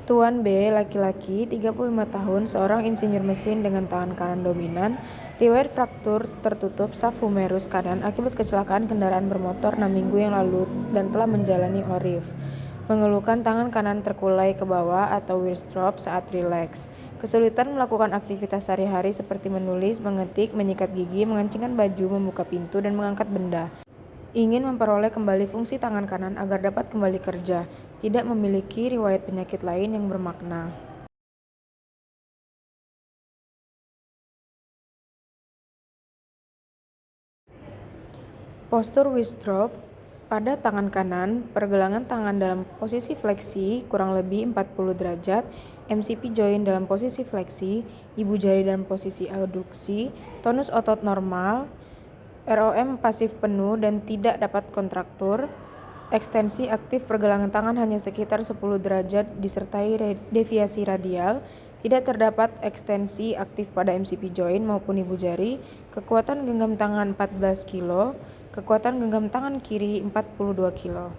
Tuan B, laki-laki, 35 tahun, seorang insinyur mesin dengan tangan kanan dominan, riwayat fraktur tertutup saf humerus kanan akibat kecelakaan kendaraan bermotor 6 minggu yang lalu dan telah menjalani ORIF. Mengeluhkan tangan kanan terkulai ke bawah atau wrist drop saat rileks. Kesulitan melakukan aktivitas sehari-hari seperti menulis, mengetik, menyikat gigi, mengencingkan baju, membuka pintu, dan mengangkat benda. Ingin memperoleh kembali fungsi tangan kanan agar dapat kembali kerja. Tidak memiliki riwayat penyakit lain yang bermakna. Postur wrist drop pada tangan kanan, pergelangan tangan dalam posisi fleksi kurang lebih 40 derajat, MCP joint dalam posisi fleksi, ibu jari dalam posisi abduksi, tonus otot normal, ROM pasif penuh dan tidak dapat kontraktur, ekstensi aktif pergelangan tangan hanya sekitar 10 derajat disertai deviasi radial, tidak terdapat ekstensi aktif pada MCP joint maupun ibu jari, kekuatan genggam tangan 14 kilo, kekuatan genggam tangan kiri 42 kilo.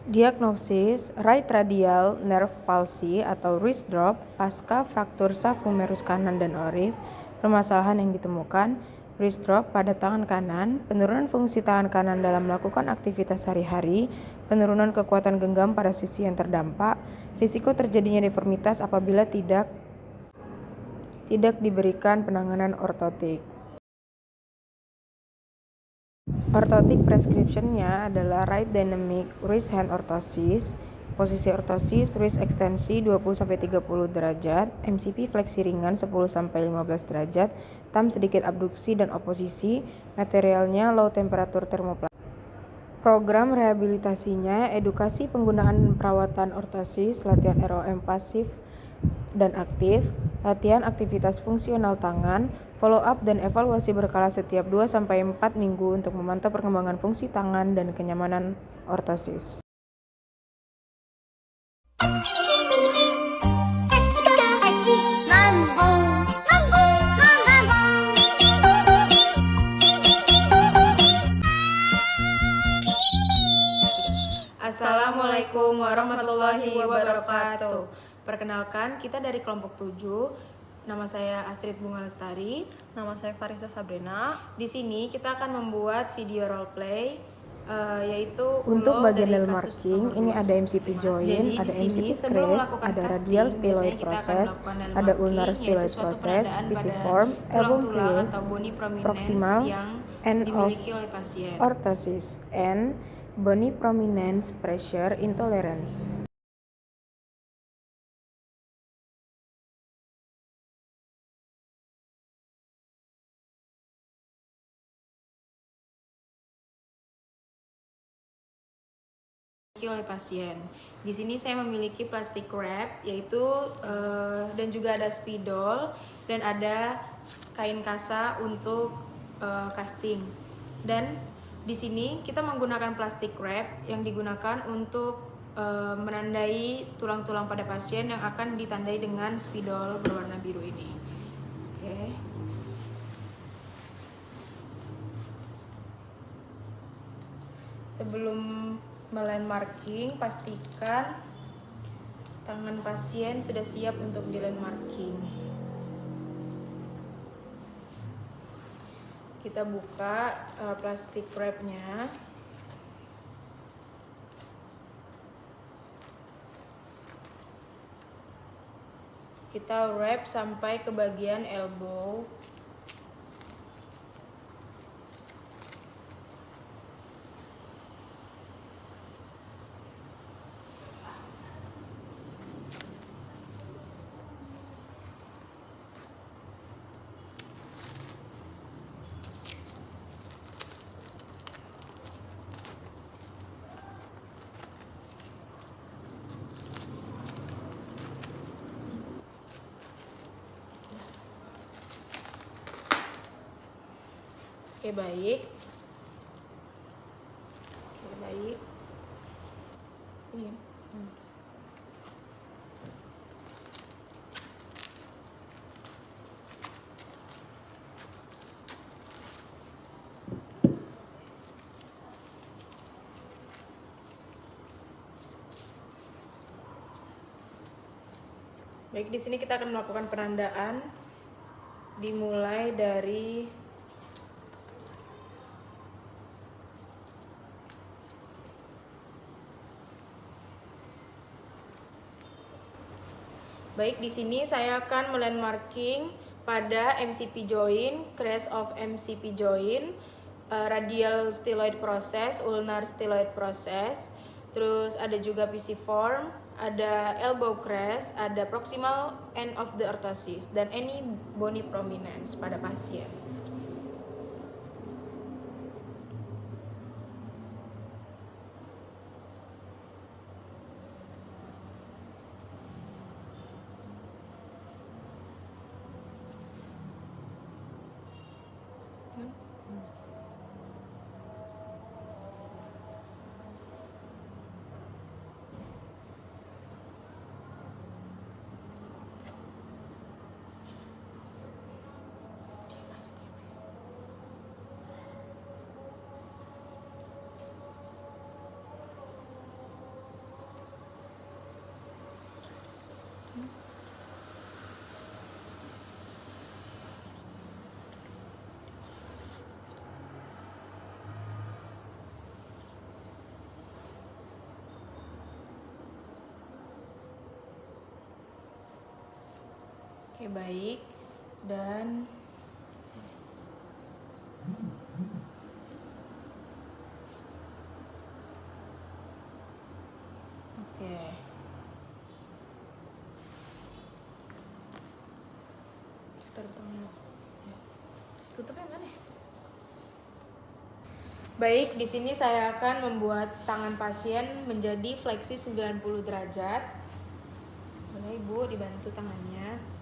Diagnosis right radial nerve palsy atau wrist drop pasca fraktur saf humerus kanan dan ORIF. Permasalahan yang ditemukan: wrist drop pada tangan kanan, penurunan fungsi tangan kanan dalam melakukan aktivitas sehari-hari, penurunan kekuatan genggam pada sisi yang terdampak, risiko terjadinya deformitas apabila tidak diberikan penanganan ortotik. Orthotic prescription-nya adalah right dynamic wrist hand orthosis, posisi ortosis wrist ekstensi 20-30 derajat, MCP fleksi ringan 10-15 derajat, thumb sedikit abduksi dan oposisi, materialnya low temperature thermoplastic. Program rehabilitasinya edukasi penggunaan perawatan ortosis, latihan ROM pasif dan aktif, latihan aktivitas fungsional tangan, follow up dan evaluasi berkala setiap 2-4 minggu untuk memantau perkembangan fungsi tangan dan kenyamanan ortosis. Assalamualaikum warahmatullahi wabarakatuh. Perkenalkan, kita dari kelompok 7. Nama saya Astrid Bunga Lestari. Nama saya Farisa Sabrina. Di sini kita akan membuat video role play, yaitu untuk bagian landmarking ini ada MCP joint, ada MCP crest, ada radial styloid process, ada ulnar styloid process, pisiform, album crease, proximal, end of orthosis, and bony prominence pressure intolerance. Oleh pasien. Di sini saya memiliki plastic wrap, yaitu dan juga ada spidol dan ada kain kasa untuk casting. Dan di sini kita menggunakan plastic wrap yang digunakan untuk menandai tulang-tulang pada pasien yang akan ditandai dengan spidol berwarna biru ini. Oke. Sebelum melandmarking, pastikan tangan pasien sudah siap untuk dilandmarking. Kita buka plastik wrap-nya. Kita wrap sampai ke bagian elbow. Oke, baik. Iya. Baik, di sini kita akan melakukan penandaan dimulai dari Baik, di sini saya akan melandmarking pada MCP joint, crash of MCP joint, radial styloid process, ulnar styloid process, terus ada juga pisiform, ada elbow crash, ada proximal end of the orthosis, dan any bony prominence pada pasien. Oke, baik. Dan oke. Tutupnya mana? Baik, di sini saya akan membuat tangan pasien menjadi fleksi 90 derajat. Boleh Ibu dibantu tangannya.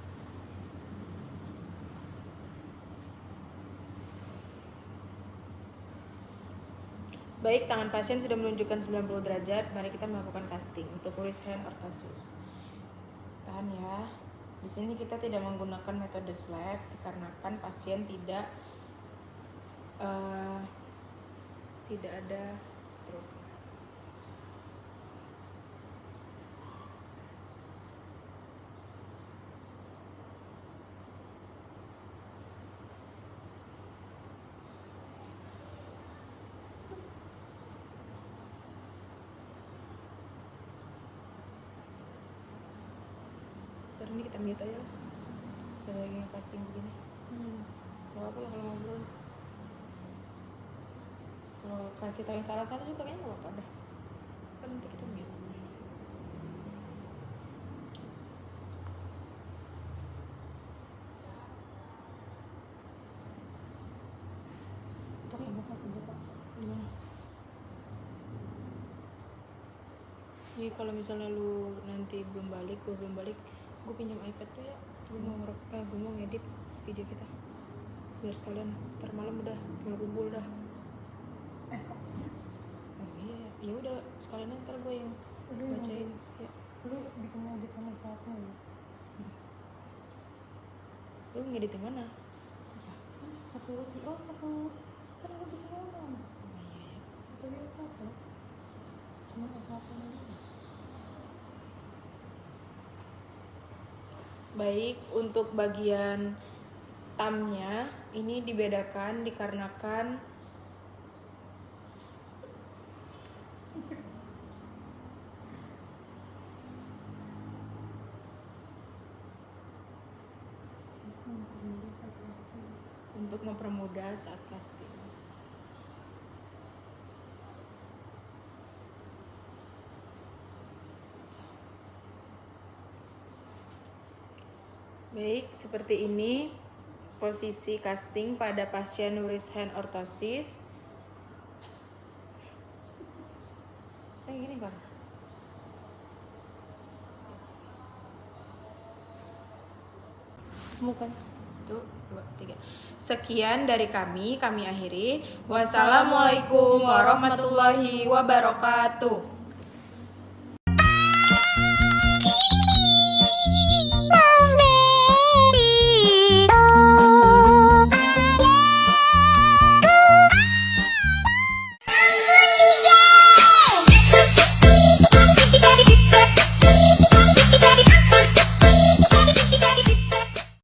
Baik, tangan pasien sudah menunjukkan 90 derajat. Mari kita melakukan casting untuk wrist hand orthosis. Tahan ya. Di sini kita tidak menggunakan metode slab dikarenakan pasien tidak ada stroke. Ini kita mute aja lah. Lagi casting begini. Gak apa lah kalau ngobrol. Kalau kasih tahu yang salah-salah juga kayaknya gak apa-apa dah. Kan nanti kita mute. Gimana? Jadi kalau misalnya lu nanti belum balik, gue belum balik, gue pinjam iPad tuh ya. Gue mau ngedit video kita biar sekalian ntar malam udah tinggal kumpul dah. Oh iya, ya udah sekalian ntar gue yang bacain. Ya. Lu bikin edit sama siapa ya? Lu ngedit yang mana? Satu kan lu bikin orang. Oh iya. Satu yang satu. Cuma satu aja. Baik, untuk bagian thumbnya ini dibedakan dikarenakan untuk mempermudah saat casting. Baik, seperti ini posisi casting pada pasien wrist hand orthosis. Kayak gini kan? Bukan. 1, 2, 3. Sekian dari kami akhiri. Wassalamualaikum warahmatullahi wabarakatuh.